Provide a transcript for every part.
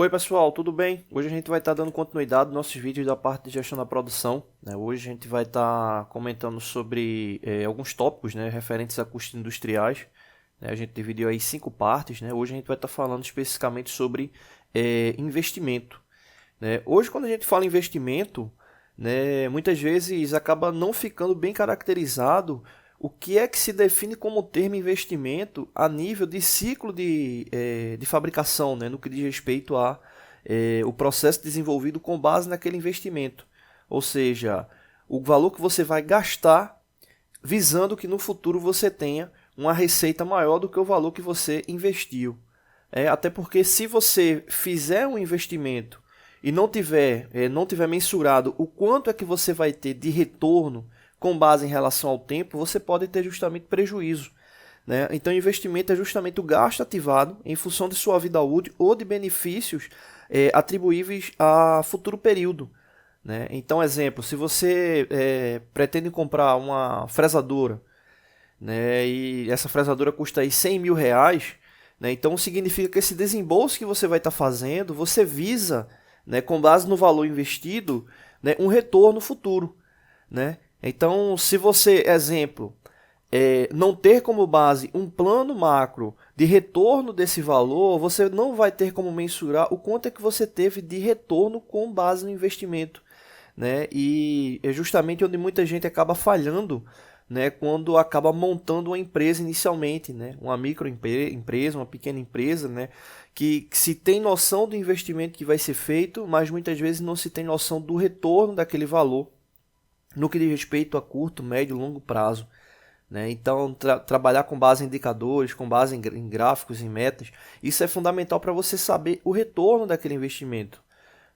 Oi pessoal, tudo bem? Hoje a gente vai estar dando continuidade nos nossos vídeos da parte de gestão da produção, né? Hoje a gente vai estar comentando sobre alguns tópicos, né, referentes a custos industriais, né? A gente dividiu aí 5 partes, né? Hoje a gente vai estar falando especificamente sobre investimento, né? Hoje quando a gente fala em investimento, né, muitas vezes acaba não ficando bem caracterizado o que é que se define como termo investimento a nível de ciclo de fabricação, né, no que diz respeito a o processo desenvolvido com base naquele investimento. Ou seja, o valor que você vai gastar visando que no futuro você tenha uma receita maior do que o valor que você investiu. Até porque se você fizer um investimento e não tiver mensurado o quanto é que você vai ter de retorno com base em relação ao tempo, você pode ter justamente prejuízo, né? Então, investimento é justamente o gasto ativado em função de sua vida útil ou de benefícios atribuíveis a futuro período, né? Então, exemplo, se você pretende comprar uma fresadora, né, e essa fresadora custa aí 100 mil reais, né, então significa que esse desembolso que você vai estar fazendo, você visa, né, com base no valor investido, né, um retorno futuro, né? Então, se você, exemplo, não ter como base um plano macro de retorno desse valor, você não vai ter como mensurar o quanto é que você teve de retorno com base no investimento, né? E é justamente onde muita gente acaba falhando, né, quando acaba montando uma empresa inicialmente, né, uma microempresa, uma pequena empresa, né, que se tem noção do investimento que vai ser feito, mas muitas vezes não se tem noção do retorno daquele valor no que diz respeito a curto, médio e longo prazo, né? Então, trabalhar com base em indicadores, com base em gráficos, em metas, isso é fundamental para você saber o retorno daquele investimento,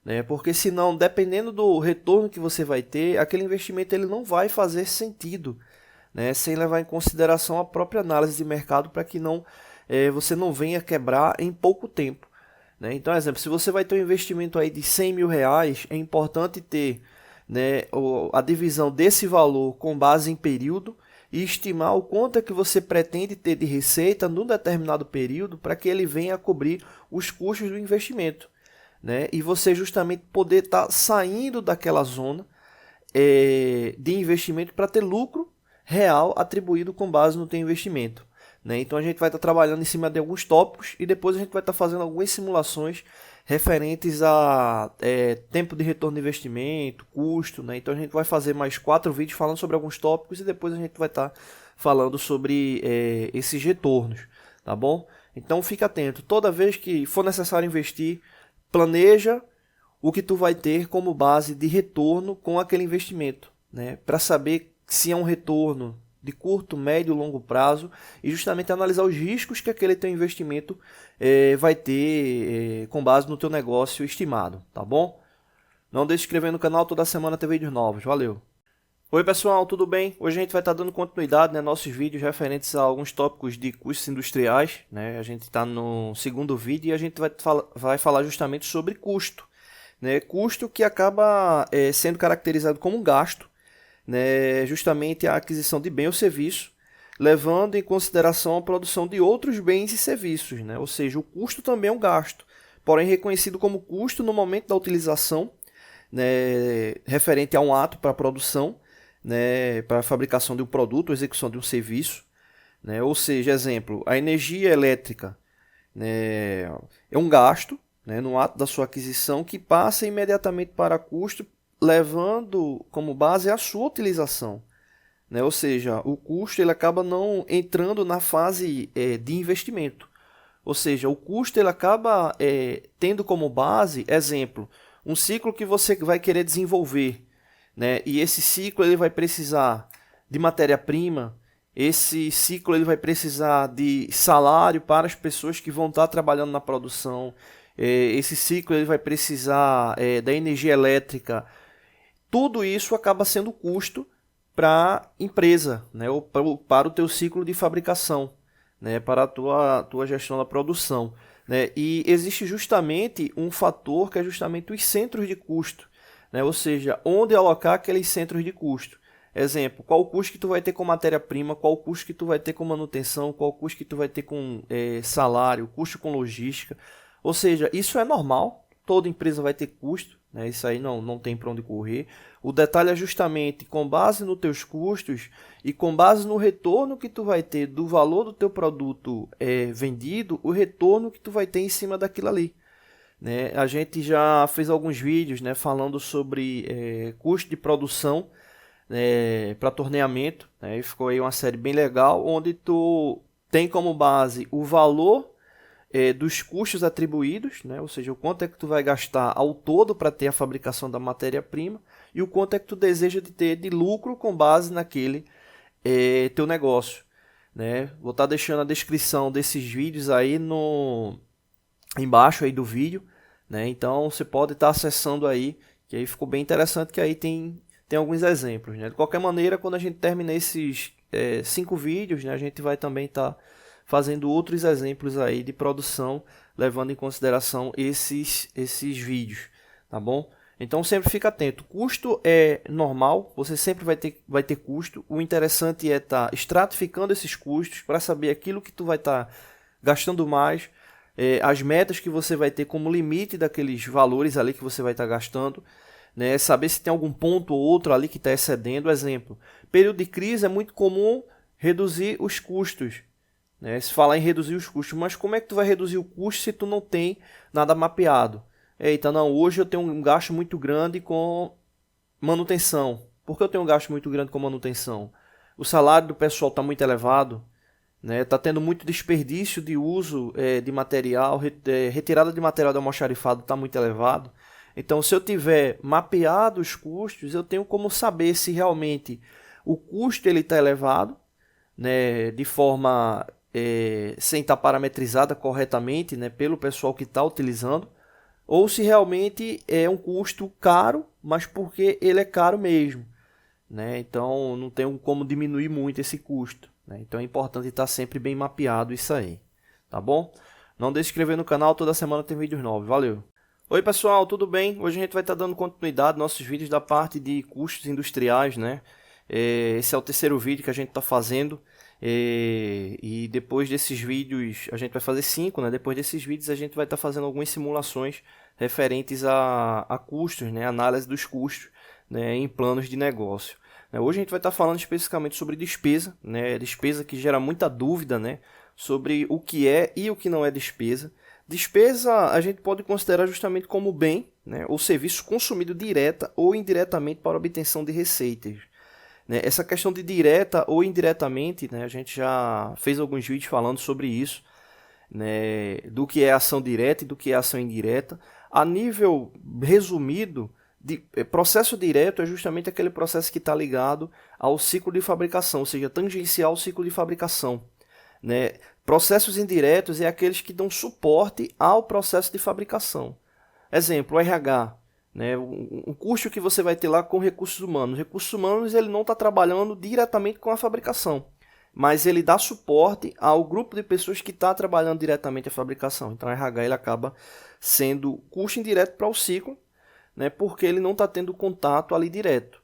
né? Porque senão, dependendo do retorno que você vai ter, aquele investimento ele não vai fazer sentido, né? Sem levar em consideração a própria análise de mercado para que você não venha quebrar em pouco tempo, né? Então, exemplo, se você vai ter um investimento aí de 100 mil reais, é importante ter, né, a divisão desse valor com base em período e estimar o quanto é que você pretende ter de receita num determinado período para que ele venha a cobrir os custos do investimento, né? E você justamente poder estar saindo daquela zona de investimento para ter lucro real atribuído com base no teu investimento, né? Então a gente vai estar trabalhando em cima de alguns tópicos e depois a gente vai estar fazendo algumas simulações referentes a tempo de retorno de investimento, custo, né? Então a gente vai fazer mais 4 vídeos falando sobre alguns tópicos e depois a gente vai estar falando sobre esses retornos, tá bom? Então fica atento, toda vez que for necessário investir, planeja o que tu vai ter como base de retorno com aquele investimento, né? Para saber se é um retorno de curto, médio e longo prazo e justamente analisar os riscos que aquele teu investimento vai ter com base no teu negócio estimado, tá bom? Não deixe de se inscrever no canal, toda semana tem vídeos novos, valeu! Oi pessoal, tudo bem? Hoje a gente vai estar dando continuidade, né, nossos vídeos referentes a alguns tópicos de custos industriais, né? A gente está no segundo vídeo e a gente vai falar justamente sobre custo, né? Custo que acaba sendo caracterizado como um gasto, né, justamente a aquisição de bem ou serviço, levando em consideração a produção de outros bens e serviços, né? Ou seja, o custo também é um gasto, porém reconhecido como custo no momento da utilização, né, referente a um ato para a produção, né, para a fabricação de um produto ou execução de um serviço, né? Ou seja, exemplo, a energia elétrica, né, é um gasto, né, no ato da sua aquisição que passa imediatamente para custo, levando como base a sua utilização, né? Ou seja, o custo ele acaba não entrando na fase de investimento. Ou seja, o custo ele acaba tendo como base, exemplo, um ciclo que você vai querer desenvolver, né? E esse ciclo ele vai precisar de matéria-prima, esse ciclo ele vai precisar de salário para as pessoas que vão estar trabalhando na produção, esse ciclo ele vai precisar da energia elétrica. Tudo isso acaba sendo custo para a empresa, né? Ou para o teu ciclo de fabricação, né? Para a tua gestão da produção, né? E existe justamente um fator que é justamente os centros de custo, né? Ou seja, onde alocar aqueles centros de custo. Exemplo, qual o custo que tu vai ter com matéria-prima, qual o custo que tu vai ter com manutenção, qual o custo que tu vai ter com salário, custo com logística. Ou seja, isso é normal, toda empresa vai ter custo, né? Isso aí não tem para onde correr. O detalhe é justamente com base nos teus custos e com base no retorno que tu vai ter do valor do teu produto vendido, o retorno que tu vai ter em cima daquilo ali. Né? A gente já fez alguns vídeos, né, falando sobre custo de produção para torneamento, né? E ficou aí uma série bem legal, onde tu tem como base o valor dos custos atribuídos, né? Ou seja, o quanto é que tu vai gastar ao todo para ter a fabricação da matéria-prima e o quanto é que tu deseja de ter de lucro com base naquele teu negócio. Né? Vou estar deixando a descrição desses vídeos aí embaixo aí do vídeo, né? Então você pode estar acessando aí, que aí ficou bem interessante, que aí tem alguns exemplos. Né? De qualquer maneira, quando a gente terminar esses 5 vídeos, né, a gente vai também estar fazendo outros exemplos aí de produção, levando em consideração esses vídeos, tá bom? Então sempre fica atento. Custo é normal, você sempre vai ter custo. O interessante é estar estratificando esses custos para saber aquilo que tu vai estar gastando mais, as metas que você vai ter como limite daqueles valores ali que você vai estar gastando, né? Saber se tem algum ponto ou outro ali que está excedendo. Exemplo, período de crise é muito comum reduzir os custos, né? Se falar em reduzir os custos, mas como é que tu vai reduzir o custo se tu não tem nada mapeado? Eita, não, hoje eu tenho um gasto muito grande com manutenção. Por que eu tenho um gasto muito grande com manutenção? O salário do pessoal está muito elevado, né? Tá tendo muito desperdício de uso de material, retirada de material de almoxarifado está muito elevado. Então, se eu tiver mapeado os custos, eu tenho como saber se realmente o custo está elevado, né, de forma sem estar parametrizada corretamente, né, pelo pessoal que está utilizando, ou se realmente é um custo caro, mas porque ele é caro mesmo. Né? Então, não tem como diminuir muito esse custo. Né? Então, é importante estar sempre bem mapeado isso aí. Tá bom? Não deixe de se inscrever no canal, toda semana tem vídeos novos. Valeu! Oi pessoal, tudo bem? Hoje a gente vai estar dando continuidade aos nossos vídeos da parte de custos industriais, né? Esse é o terceiro vídeo que a gente está fazendo e depois desses vídeos, a gente vai fazer 5, né? Depois desses vídeos a gente vai estar fazendo algumas simulações referentes a custos, né? Análise dos custos, né? Em planos de negócio. Hoje a gente vai estar falando especificamente sobre despesa, né? Despesa que gera muita dúvida, né? Sobre o que é e o que não é despesa. Despesa a gente pode considerar justamente como bem, né, ou serviço consumido direta ou indiretamente para obtenção de receitas. Né? Essa questão de direta ou indiretamente, né, a gente já fez alguns vídeos falando sobre isso, né, do que é ação direta e do que é ação indireta. A nível resumido, processo direto é justamente aquele processo que está ligado ao ciclo de fabricação, ou seja, tangencial ao ciclo de fabricação. Né? Processos indiretos é aqueles que dão suporte ao processo de fabricação. Exemplo, o RH, né? Um custo que você vai ter lá com recursos humanos. Recursos humanos ele não está trabalhando diretamente com a fabricação, mas ele dá suporte ao grupo de pessoas que está trabalhando diretamente a fabricação. Então, o RH ele acaba sendo custo indireto para o ciclo, né? Porque ele não está tendo contato ali direto,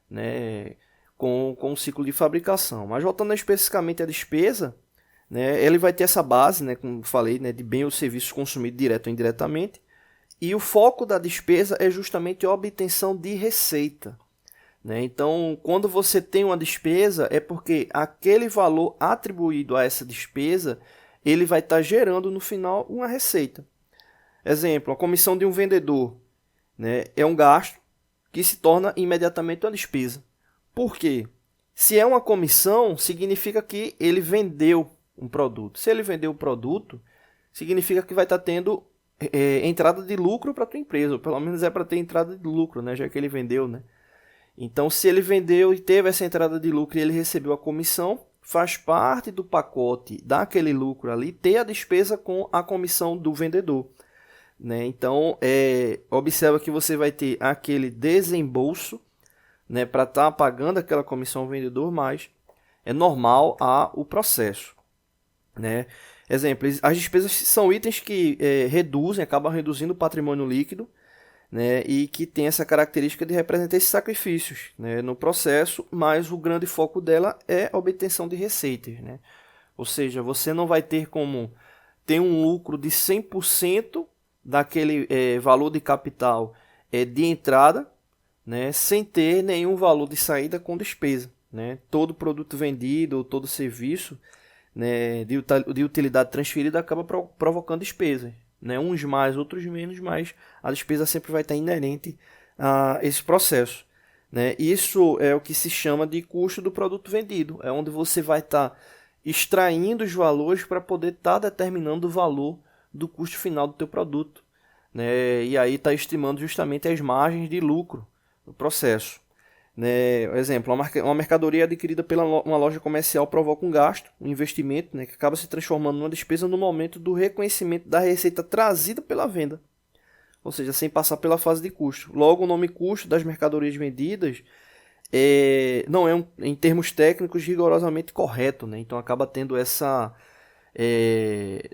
né? com o ciclo de fabricação. Mas voltando especificamente à despesa, né, ele vai ter essa base, né, como falei, né, de bem ou serviços consumidos direto ou indiretamente. E o foco da despesa é justamente a obtenção de receita. Né? Então, quando você tem uma despesa, é porque aquele valor atribuído a essa despesa, ele vai estar gerando no final uma receita. Exemplo, a comissão de um vendedor, né, é um gasto que se torna imediatamente uma despesa. Por quê? Se é uma comissão, significa que ele vendeu um produto. Se ele vender o produto, significa que vai estar tendo entrada de lucro para a tua empresa, ou pelo menos é para ter entrada de lucro, né? Já que ele vendeu, né? Então, se ele vendeu e teve essa entrada de lucro e ele recebeu a comissão, faz parte do pacote daquele lucro ali ter a despesa com a comissão do vendedor. Né? Então, observa que você vai ter aquele desembolso, né, para estar pagando aquela comissão ao vendedor, mas é normal o processo. Né? Exemplo, as despesas são itens que acabam reduzindo o patrimônio líquido, né, e que tem essa característica de representar esses sacrifícios, né, no processo, mas o grande foco dela é a obtenção de receitas. Né? Ou seja, você não vai ter como ter um lucro de 100% daquele valor de capital de entrada, né, sem ter nenhum valor de saída com despesa, né? Todo produto vendido ou todo serviço, né, de utilidade transferida acaba provocando despesas, né? Uns mais, outros menos, mas a despesa sempre vai estar inerente a esse processo, né? Isso é o que se chama de custo do produto vendido, é onde você vai estar extraindo os valores para poder estar determinando o valor do custo final do teu produto, né? E aí está estimando justamente as margens de lucro do processo, né? Exemplo, uma mercadoria adquirida pela uma loja comercial provoca um gasto, um investimento, né, que acaba se transformando numa despesa no momento do reconhecimento da receita trazida pela venda, ou seja, sem passar pela fase de custo. Logo, o nome custo das mercadorias vendidas não é, em termos técnicos, rigorosamente correto, né? Então acaba tendo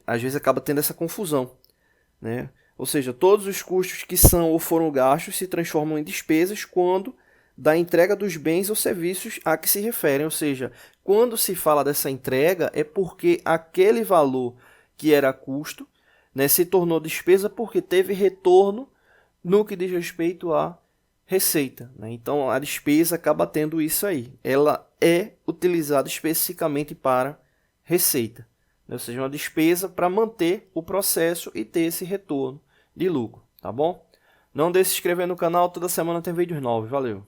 às vezes acaba tendo essa confusão, né? Ou seja, todos os custos que são ou foram gastos se transformam em despesas quando da entrega dos bens ou serviços a que se referem. Ou seja, quando se fala dessa entrega é porque aquele valor que era custo, né, se tornou despesa porque teve retorno no que diz respeito à receita, né? Então a despesa acaba tendo isso aí. Ela é utilizada especificamente para receita, né? Ou seja, uma despesa para manter o processo e ter esse retorno de lucro, tá bom? Não deixe de se inscrever no canal, toda semana tem vídeos novos, valeu!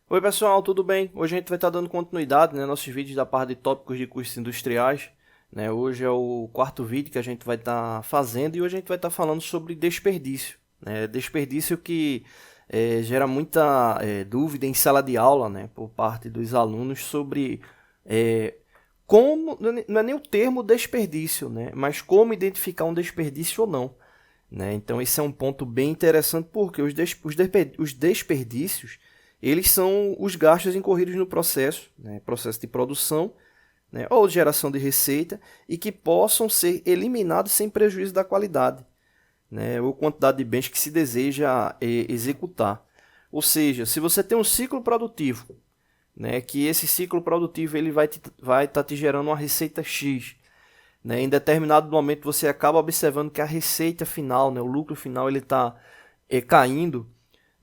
Oi pessoal, tudo bem? Hoje a gente vai estar dando continuidade, né, nossos vídeos da parte de tópicos de custos industriais, né? Hoje é o quarto vídeo que a gente vai estar fazendo e hoje a gente vai estar falando sobre desperdício, né? Desperdício que gera muita dúvida em sala de aula, né, por parte dos alunos sobre como, não é nem o termo desperdício, né, mas como identificar um desperdício ou não, né? Então esse é um ponto bem interessante porque os desperdícios eles são os gastos incorridos no processo, né, processo de produção, né, ou de geração de receita e que possam ser eliminados sem prejuízo da qualidade, né, ou quantidade de bens que se deseja executar. Ou seja, se você tem um ciclo produtivo, né, que esse ciclo produtivo ele vai estar te gerando uma receita X, né, em determinado momento você acaba observando que a receita final, né, o lucro final ele está caindo,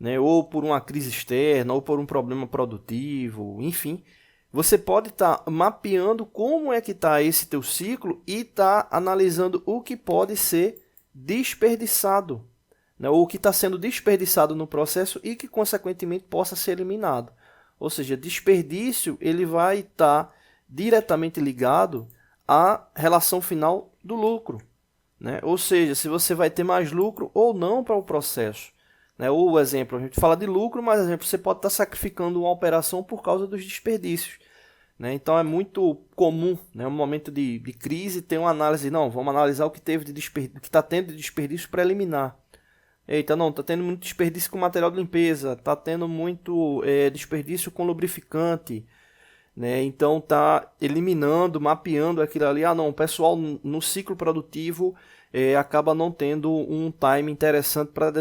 né, ou por uma crise externa, ou por um problema produtivo, enfim, você pode estar mapeando como é que está esse teu ciclo e estar analisando o que pode ser desperdiçado, né, ou o que está sendo desperdiçado no processo e que consequentemente possa ser eliminado. Ou seja, desperdício ele vai estar diretamente ligado à relação final do lucro, né? Ou seja, se você vai ter mais lucro ou não para o processo. Né? Ou exemplo, a gente fala de lucro, mas exemplo, você pode estar sacrificando uma operação por causa dos desperdícios, né? Então é muito comum, né, um momento de crise ter uma análise, não, vamos analisar o que teve de desperdício, o que está tendo de desperdício para eliminar. Eita, não, está tendo muito desperdício com material de limpeza, está tendo muito desperdício com lubrificante, né? Então tá eliminando, mapeando aquilo ali. Ah, não, o pessoal no ciclo produtivo acaba não tendo um time interessante para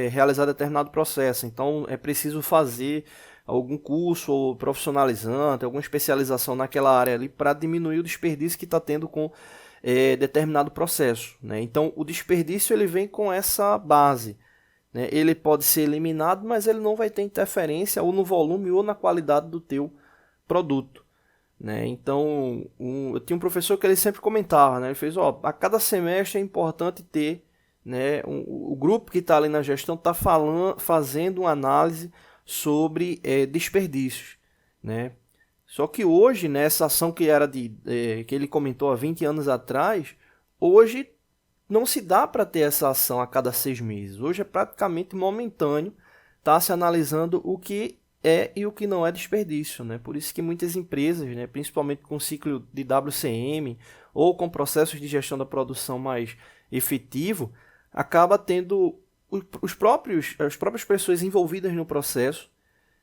realizar determinado processo. Então é preciso fazer algum curso ou profissionalizante, alguma especialização naquela área ali para diminuir o desperdício que está tendo com determinado processo, né? Então o desperdício ele vem com essa base, né? Ele pode ser eliminado, mas ele não vai ter interferência ou no volume ou na qualidade do teu produto, né? Então eu tinha um professor que ele sempre comentava, né? Ele fez, a cada semestre é importante ter, né, o grupo que está ali na gestão está fazendo uma análise sobre desperdícios, né? Só que hoje, nessa ação que era que ele comentou há 20 anos atrás, hoje não se dá para ter essa ação a cada 6 meses. Hoje é praticamente momentâneo, tá se analisando o que é e o que não é desperdício, né? Por isso que muitas empresas, né, principalmente com ciclo de WCM ou com processos de gestão da produção mais efetivo, acaba tendo as próprias pessoas envolvidas no processo,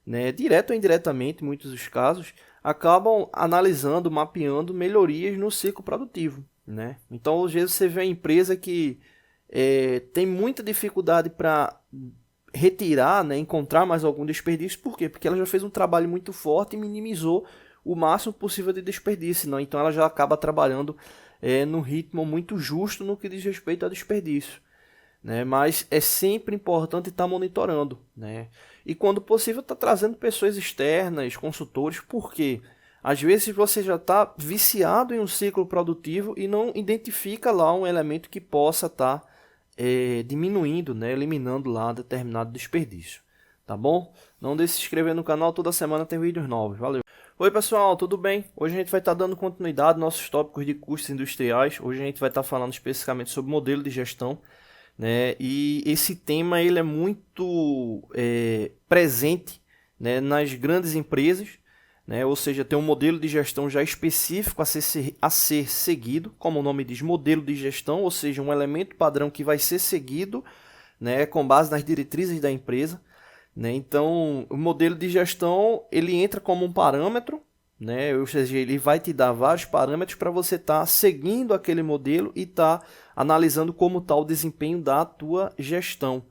né, direto ou indiretamente, em muitos dos casos, acabam analisando, mapeando melhorias no ciclo produtivo, né? Então, às vezes você vê a empresa que tem muita dificuldade para retirar, né, encontrar mais algum desperdício. Por quê? Porque ela já fez um trabalho muito forte e minimizou o máximo possível de desperdício, não? Então ela já acaba trabalhando no ritmo muito justo no que diz respeito a desperdício, né? Mas é sempre importante estar monitorando, né? E quando possível, estar trazendo pessoas externas, consultores, porque às vezes você já está viciado em um ciclo produtivo e não identifica lá um elemento que possa estar diminuindo, né? Eliminando lá determinado desperdício. Tá bom? Não deixe de se inscrever no canal, toda semana tem vídeos novos. Valeu! Oi pessoal, tudo bem? Hoje a gente vai estar dando continuidade aos nossos tópicos de custos industriais. Hoje a gente vai estar falando especificamente sobre modelo de gestão, né? E esse tema ele é muito presente, né, nas grandes empresas, né? Ou seja, tem um modelo de gestão já específico a ser seguido, como o nome diz, modelo de gestão, ou seja, um elemento padrão que vai ser seguido, né, com base nas diretrizes da empresa. Né? Então, o modelo de gestão ele entra como um parâmetro, né? Ou seja, ele vai te dar vários parâmetros para você estar seguindo aquele modelo e estar analisando como está o desempenho da tua gestão.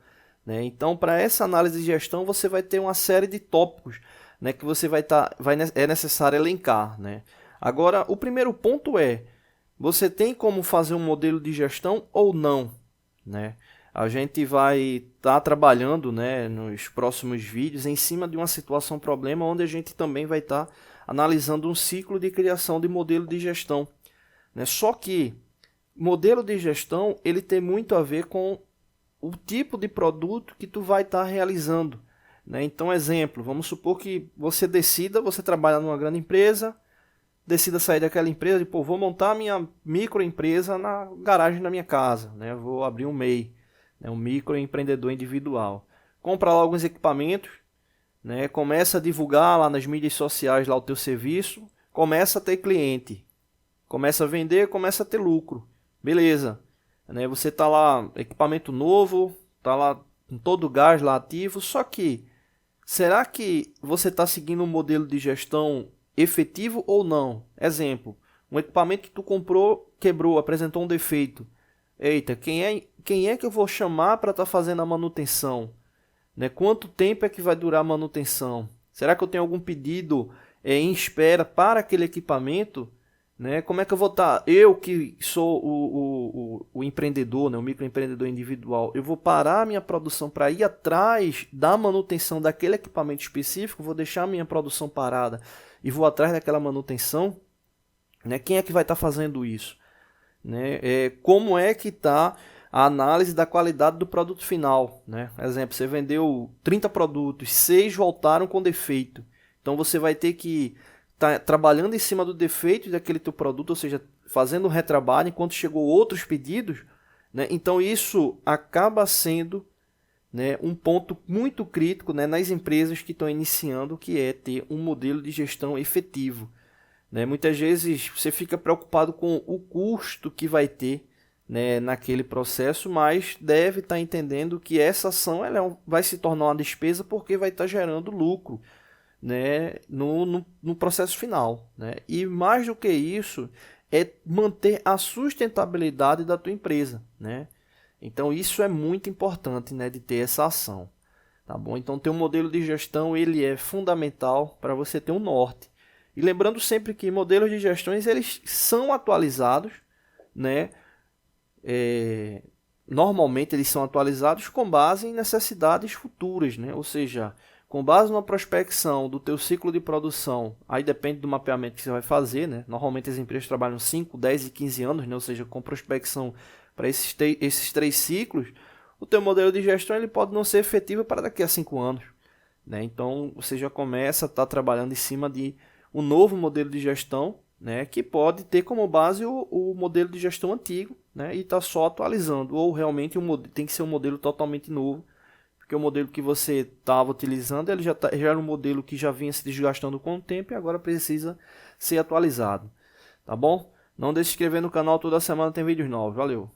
Né? Então, para essa análise de gestão, você vai ter uma série de tópicos, né, que você é necessário elencar. Né? Agora, o primeiro ponto é, você tem como fazer um modelo de gestão ou não? Né? A gente vai estar trabalhando, né, nos próximos vídeos em cima de uma situação problema onde a gente também vai estar analisando um ciclo de criação de modelo de gestão. Né? Só que modelo de gestão ele tem muito a ver com o tipo de produto que tu vai estar realizando. Né? Então, exemplo, vamos supor que você trabalha numa grande empresa, decida sair daquela empresa e, pô, vou montar minha microempresa na garagem da minha casa, né? Vou abrir um MEI. Um microempreendedor individual. Compra lá alguns equipamentos, né? Começa a divulgar lá nas mídias sociais lá o teu serviço, começa a ter cliente, começa a vender, começa a ter lucro. Beleza. Né? Você tá lá, equipamento novo, tá lá com todo o gás lá ativo, só que será que você está seguindo um modelo de gestão efetivo ou não? Exemplo, um equipamento que tu comprou, quebrou, apresentou um defeito. Eita, quem é que eu vou chamar para estar fazendo a manutenção? Né? Quanto tempo é que vai durar a manutenção? Será que eu tenho algum pedido em espera para aquele equipamento? Né? Como é que eu vou estar? Eu que sou o empreendedor, né? O microempreendedor individual, eu vou parar a minha produção para ir atrás da manutenção daquele equipamento específico? Vou deixar a minha produção parada e vou atrás daquela manutenção? Né? Quem é que vai estar fazendo isso? Né? Como é que está a análise da qualidade do produto final? Né? Exemplo, você vendeu 30 produtos, 6 voltaram com defeito. Então você vai ter que estar trabalhando em cima do defeito daquele teu produto, ou seja, fazendo um retrabalho enquanto chegou outros pedidos. Né? Então isso acaba sendo, né, um ponto muito crítico, né, nas empresas que estão iniciando, que é ter um modelo de gestão efetivo. Né? Muitas vezes você fica preocupado com o custo que vai ter, né, naquele processo, mas deve estar entendendo que essa ação vai se tornar uma despesa porque vai estar gerando lucro, né, no processo final. Né? E mais do que isso, é manter a sustentabilidade da tua empresa. Né? Então isso é muito importante, né, de ter essa ação. Tá bom? Então ter um modelo de gestão ele é fundamental para você ter um norte. E lembrando sempre que modelos de gestões eles são atualizados, né? Normalmente eles são atualizados com base em necessidades futuras, né? Ou seja, com base numa prospecção do teu ciclo de produção, aí depende do mapeamento que você vai fazer, né? Normalmente as empresas trabalham 5, 10 e 15 anos, né? Ou seja, com prospecção para esses 3 ciclos, o teu modelo de gestão ele pode não ser efetivo para daqui a 5 anos. Né? Então você já começa a estar trabalhando em cima de um novo modelo de gestão, né, que pode ter como base o modelo de gestão antigo, né, e está só atualizando, ou realmente tem que ser um modelo totalmente novo, porque o modelo que você estava utilizando ele já era um modelo que já vinha se desgastando com o tempo e agora precisa ser atualizado. Tá bom? Não deixe de se inscrever no canal, toda semana tem vídeos novos. Valeu!